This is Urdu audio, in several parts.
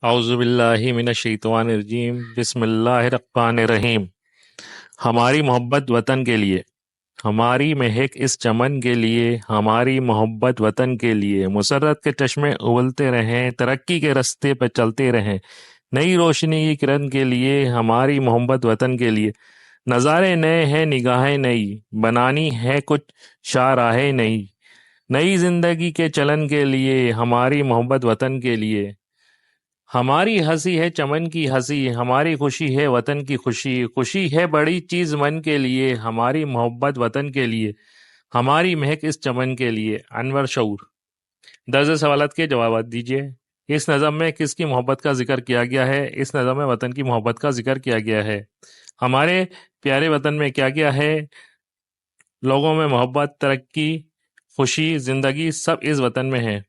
اعوذ باللہ من الشیطان الرجیم، بسم اللہ الرحمن الرحیم۔ ہماری محبت وطن کے لیے، ہماری مہک اس چمن کے لیے، ہماری محبت وطن کے لیے، مسرت کے چشمے ابلتے رہیں، ترقی کے رستے پہ چلتے رہیں، نئی روشنی کی کرن کے لیے، ہماری محبت وطن کے لیے۔ نظارے نئے ہیں، نگاہیں نئی، بنانی ہے کچھ شاہراہیں نئی، نئی زندگی کے چلن کے لیے، ہماری محبت وطن کے لیے۔ ہماری ہنسی ہے چمن کی ہنسی، ہماری خوشی ہے وطن کی خوشی، خوشی ہے بڑی چیز من کے لیے، ہماری محبت وطن کے لیے، ہماری مہک اس چمن کے لیے۔ انور شعور۔ درج سوالات کے جوابات دیجیے۔ اس نظم میں کس کی محبت کا ذکر کیا گیا ہے؟ اس نظم میں وطن کی محبت کا ذکر کیا گیا ہے۔ ہمارے پیارے وطن میں کیا کیا ہے؟ لوگوں میں محبت، ترقی، خوشی، زندگی سب اس وطن میں ہے۔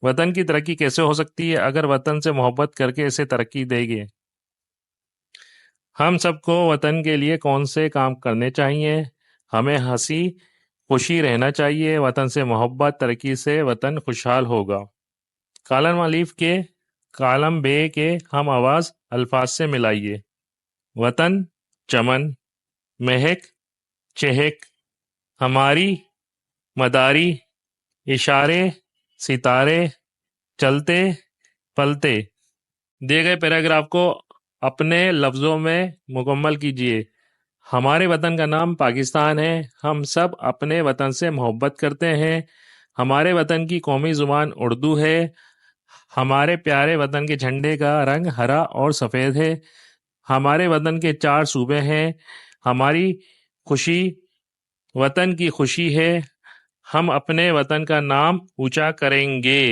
وطن کی ترقی کیسے ہو سکتی ہے؟ اگر وطن سے محبت کر کے اسے ترقی دے گے۔ ہم سب کو وطن کے لیے کون سے کام کرنے چاہیے؟ ہمیں ہنسی خوشی رہنا چاہیے، وطن سے محبت، ترقی سے وطن خوشحال ہوگا۔ کالم الف کے کالم بے کے ہم آواز الفاظ سے ملائیے۔ وطن، چمن، مہک، چہک، ہماری، مداری، اشارے، ستارے، چلتے، پلتے۔ دیے گئے پیراگراف کو اپنے لفظوں میں مکمل کیجیے۔ ہمارے وطن کا نام پاکستان ہے، ہم سب اپنے وطن سے محبت کرتے ہیں، ہمارے وطن کی قومی زبان اردو ہے، ہمارے پیارے وطن کے جھنڈے کا رنگ ہرا اور سفید ہے، ہمارے وطن کے 4 صوبے ہیں، ہماری خوشی وطن کی خوشی ہے، ہم اپنے وطن کا نام اونچا کریں گے۔